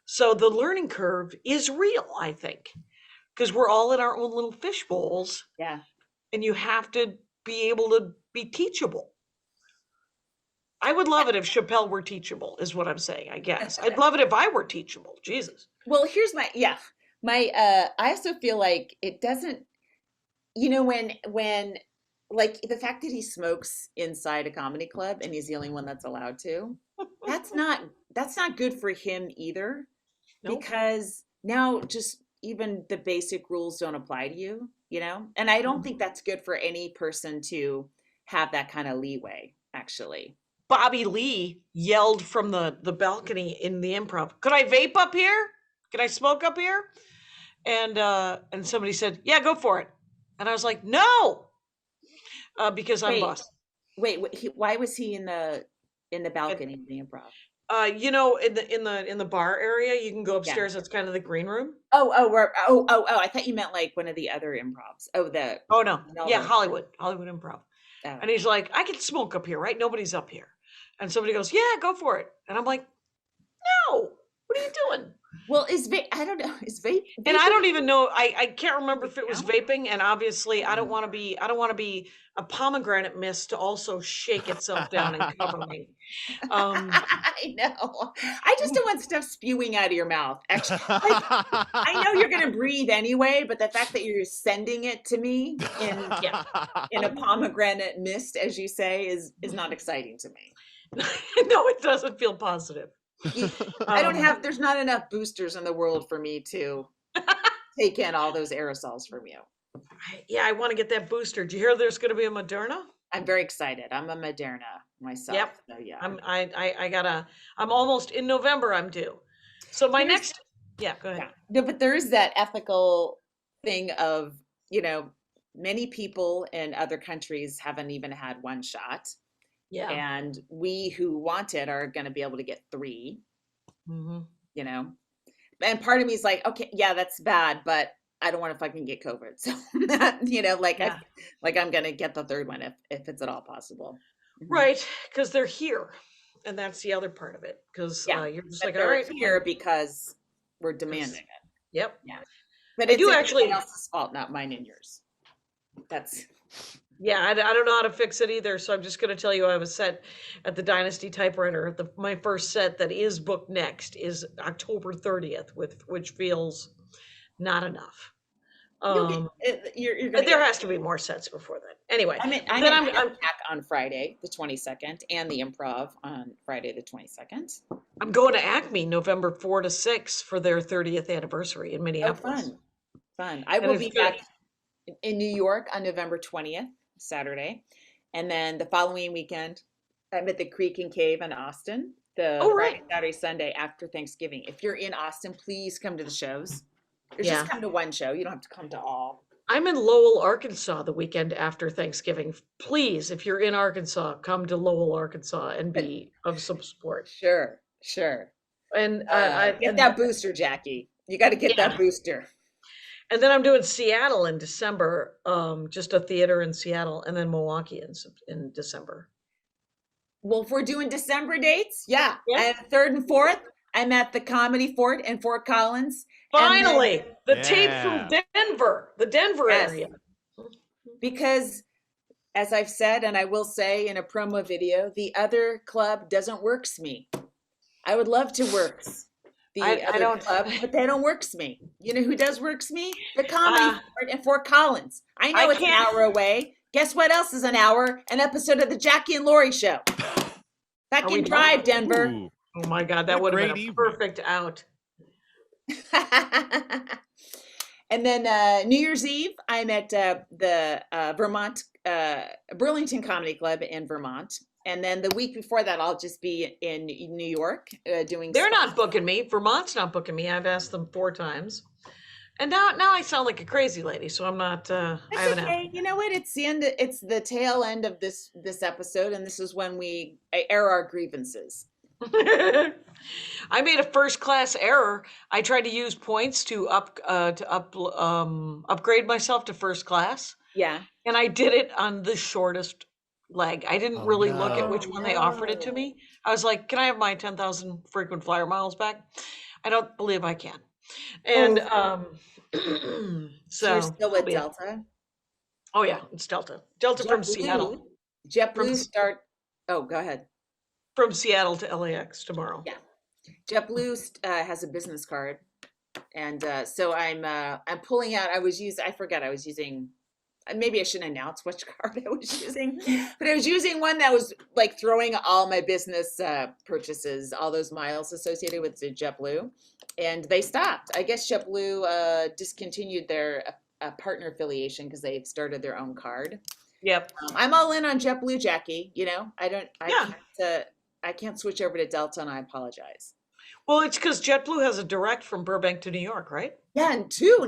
So the learning curve is real, I think, because we're all in our own little fish bowls Yeah. and you have to be able to be teachable. I would love it if Chappelle were teachable, is what I'm saying, I guess. I'd love it if I were teachable. Jesus. Well, here's my I also feel like it doesn't, when like the fact that he smokes inside a comedy club and he's the only one that's allowed to, that's not that's not good for him either, Nope. because now just even the basic rules don't apply to you, you know? And I don't think that's good for any person to have that kind of leeway, actually. Bobby Lee yelled from the balcony in the Improv, "Could I vape up here? Can I smoke up here?" And somebody said, "Yeah, go for it." And I was like, "No," because I'm Wait, boss. why was he in the And, balcony of the improv? in the bar area, you can go Yeah. upstairs. It's kind of the green room. I thought you meant like one of the other improvs. Oh, the Oh no, yeah, Melbourne. Hollywood Improv. Oh. And he's like, "I can smoke up here, right? Nobody's up here." And somebody goes, "Yeah, go for it." And I'm like, "No, what are you doing?" Well, is vape? I don't know. Is vape And I vaping don't even know. I can't remember if it was count? vaping. And obviously, I don't know. I don't want to be a pomegranate mist to also shake itself down and cover me. I know. I just don't want stuff spewing out of your mouth. Actually, like I know you're gonna breathe anyway, but the fact that you're sending it to me Yeah. in a pomegranate mist, as you say, is not exciting to me. No, it doesn't feel positive. I don't Um, have. There's not enough boosters in the world for me to take in all those aerosols from you. yeah, I want to get that booster. Do you hear there's going to be a Moderna? I'm very excited. I'm a Moderna myself. Yep. So yeah. I gotta. I'm almost in November. I'm due. So my There's next. Yeah, go ahead. Yeah. No, but there is that ethical thing of, many people in other countries haven't even had one shot. Yeah. And we who want it are going to be able to get three, Hmm. you know? And part of me is like, okay, yeah, that's bad, but I don't want to fucking get COVID. So, Yeah. like I'm going to get the third one if it's at all possible. Mhm. Right, because they're here, and that's the other part of it. Because Yeah. you're just But like, all they're right, here because we're 'cause- demanding it. Yep. Yeah. But I it's do everyone actually. else's fault, not mine and yours. That's Yeah, I don't know how to fix it either. So I'm just going to tell you I have a set at the Dynasty Typewriter. My first set that is booked next is October 30th, which feels not enough. You'll get you're gonna There get. has to be more sets before then. Anyway, I'm then in I'm back on Friday the 22nd and the improv on Friday the 22nd. I'm going to Acme November 4 to 6 for their 30th anniversary in Oh, Minneapolis. fun. I And will it's be good. back in New York on November 20th, Saturday, and then the following weekend I'm at the Creek and Cave in Austin. The Oh, Friday, right. Saturday, Sunday after Thanksgiving. If you're in Austin, please come to the shows. Or Yeah. just come to one show. You don't have to come to all. I'm in Lowell, Arkansas the weekend after Thanksgiving. Please, if you're in Arkansas, come to Lowell, Arkansas and be of some support. Sure. And Get that booster, Jackie. You got to get Yeah. that booster. And then I'm doing Seattle in December, just a theater in Seattle, and then Milwaukee in December. Well, if we're doing December dates, yeah. Yeah. And third and fourth, I'm at the Comedy Fort in Fort Collins. And Finally, the tape Yeah. from Denver, the Denver Yes. area. because, as I've said, and I will say in a promo video, the other club doesn't works me. I would love to works the I other don't- club, but they don't works me. You know who does works me? The Comedy Fort in Fort Collins. I know I it's an can't- hour away. Guess what else is an hour? An episode of the Jackie and Laurie show. Back Are we in Drive, done? Denver. Ooh. Oh my God, that What would a have been great a evening. perfect out. And then New Year's Eve, I'm at the Vermont, Burlington Comedy Club in Vermont. And then the week before that, I'll just be in New York doing. They're stuff. not booking me. Vermont's not booking me. I've asked them 4 times. And now I sound like a crazy lady, so I'm not. I That's haven't okay. You know what? It's the end. It's the tail end of this episode, and this is when we air our grievances. I made a first class error. I tried to use points to upgrade myself to first class, Yeah. and I did it on the shortest leg. I didn't Oh, really look at no. which one they offered it to me. I was like, "Can I have my 10,000 frequent flyer miles back?" I don't believe I can. And So you're so still that'll with be it. Delta. Oh yeah, it's Delta. Delta from Seattle. JetBlue start. Oh, go ahead. From Seattle to LAX tomorrow. Yeah. JetBlue has a business card, and so I'm pulling out. I was using. Maybe I shouldn't announce which card I was using, but I was using one that was like throwing all my business purchases, all those miles associated with the JetBlue, and they stopped. I guess JetBlue discontinued their partner affiliation because they've started their own card. Yep. I'm all in on JetBlue, Jackie. You know, I can't switch over to Delta, and I apologize. Well, it's because JetBlue has a direct from Burbank to New York, right? Yeah, and two a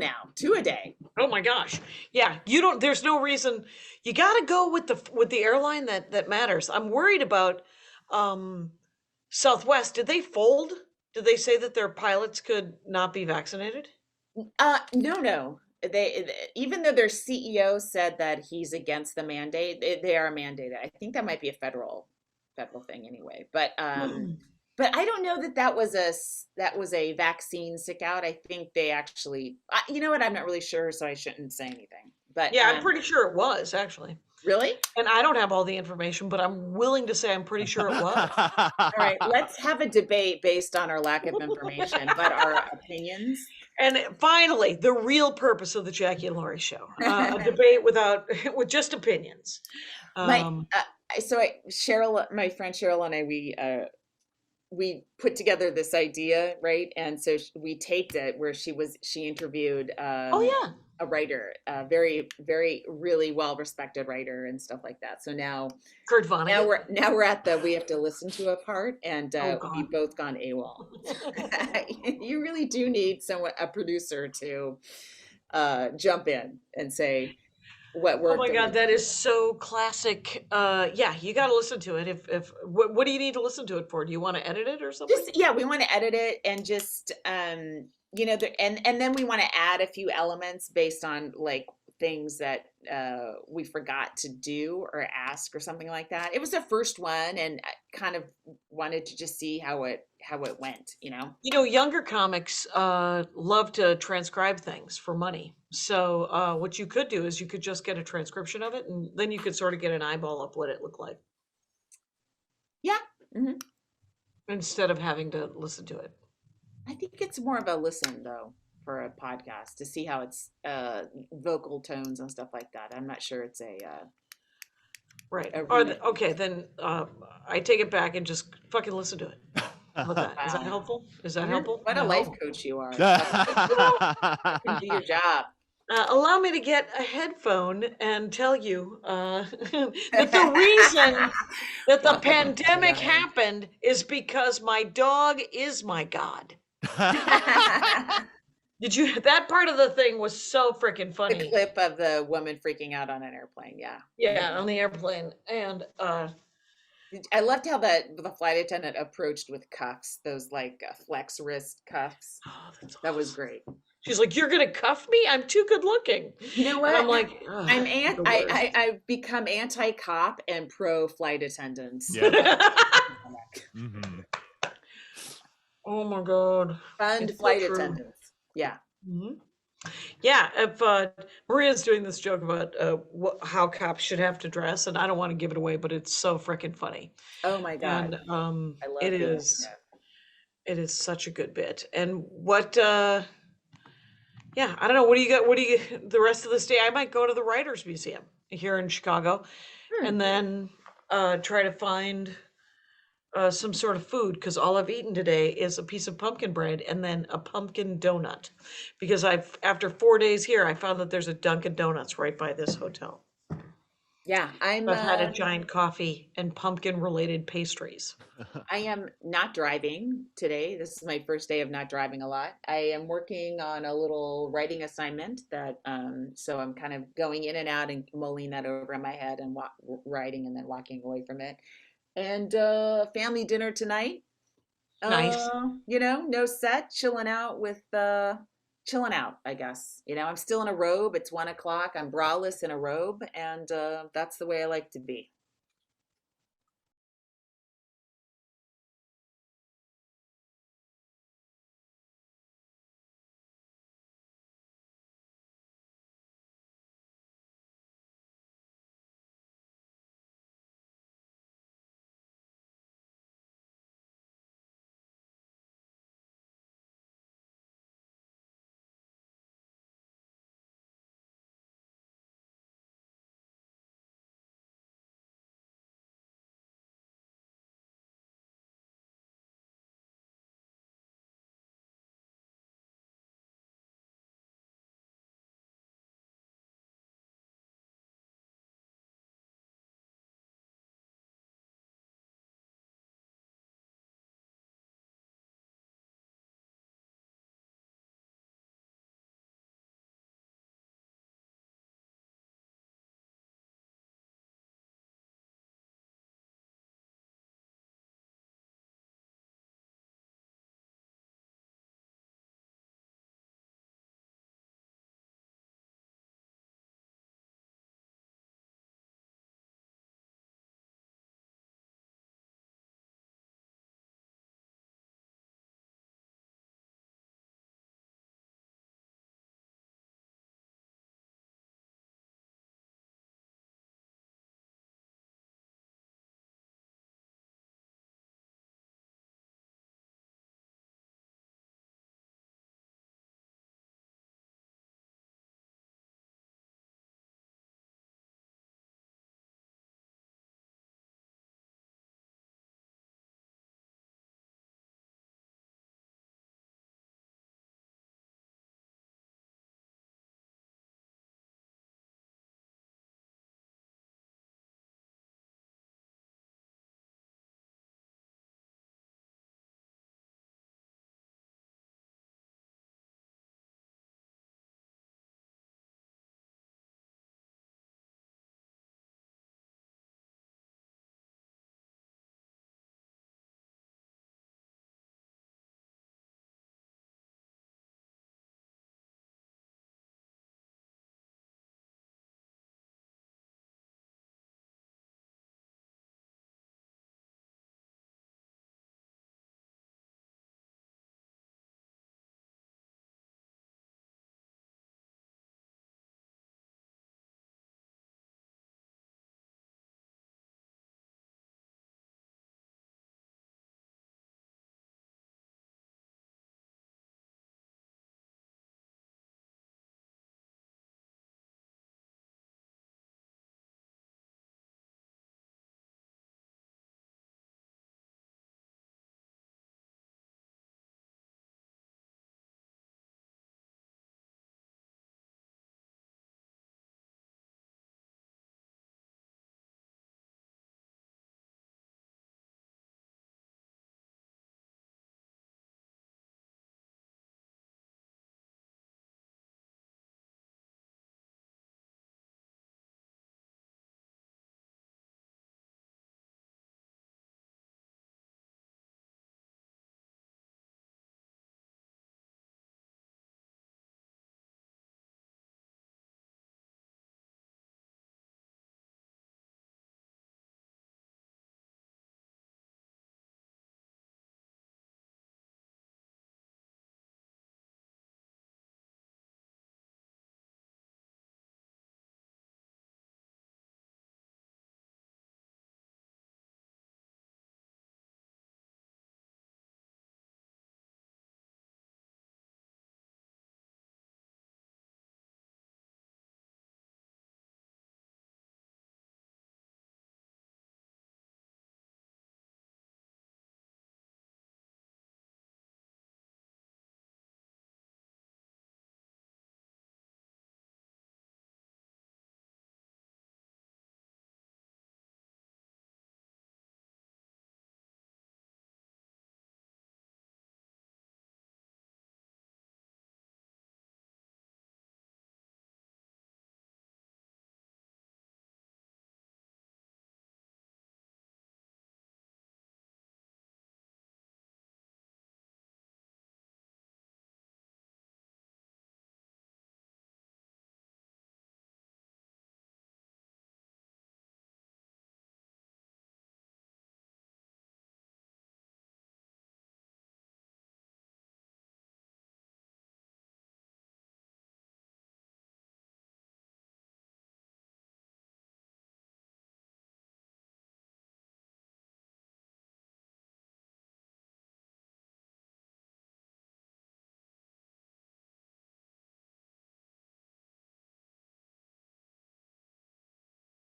day. Oh my gosh. Yeah, there's no reason. You got to go with the airline that matters. I'm worried about Southwest. Did they fold? Did they say that their pilots could not be vaccinated? No. They even though their CEO said that he's against the mandate, they are mandated. I think that might be a federal thing anyway. But I don't know that was a vaccine sick out. I think they actually. You know what? I'm not really sure, so I shouldn't say anything. But Yeah, I'm pretty sure it was actually. Really? And I don't have all the information, but I'm willing to say I'm pretty sure it was. All right, let's have a debate based on our lack of information, but our opinions. And finally, the real purpose of the Jackie and Laurie show, a debate with just opinions. Cheryl, my friend Cheryl and I, we put together this idea, right? And so we taped it where she interviewed a writer, a very, very, really well-respected writer and stuff like that. So now Kurt Vonnegut. Now we're at we have to listen to a part, and God. we've both gone AWOL. You really do need a producer to jump in and say what worked. Oh my God, that is so classic. Yeah, you got to listen to it. What do you need to listen to it for? Do you want to edit it or something? We want to edit it and just and then we want to add a few elements based on like things that we forgot to do or ask or something like that. It was the first one, and I kind of wanted to just see how it went. Younger comics love to transcribe things for money. So what you could do is you could just get a transcription of it, and then you could sort of get an eyeball of what it looked like. Yeah. Mm-hmm. Instead of having to listen to it. I think it's more of a listen though for a podcast to see how it's vocal tones and stuff like that. I'm not sure it's a right. Okay, then I take it back and just fucking listen to it. How about that? Is that helpful? Helpful? What a life coach you are. You can do your job. Allow me to get a headphone and tell you that the reason that the pandemic happened is because my dog is my God. That part of the thing was so freaking funny. The clip of the woman freaking out on an airplane. Yeah. Yeah, on the airplane. And I loved how the flight attendant approached with cuffs, those like flex wrist cuffs. Oh, that's that awesome. was great. She's like, "You're gonna cuff me? I'm too good looking." You know what? And I'm like, I've become anti-cop and pro flight attendants. Yeah. Mm-hmm. Oh Oh my God. Fund It's so flight true. attendants. Yeah. Mhm. Yeah, if Maria's doing this joke about how cops should have to dress, and I don't want to give it away, but it's so freaking funny, Oh my God. and I it love the is idea. such a good bit. And what, yeah, I don't know. What do you got? What do you the rest of this day? I might go to the Writers Museum here in Chicago, Hmm. and then try to find some sort of food because all I've eaten today is a piece of pumpkin bread and then a pumpkin donut. Because after 4 days here, I found that there's a Dunkin' Donuts right by this hotel. Yeah, I've had a giant coffee and pumpkin related pastries. I am not driving today. This is my first day of not driving a lot. I am working on a little writing assignment that, so I'm kind of going in and out and mulling that over in my head and writing and then walking away from it. And family dinner tonight. Nice. No set, chilling out with chilling out, I guess. I'm still in a robe. It's 1 o'clock. I'm braless in a robe, and that's the way I like to be.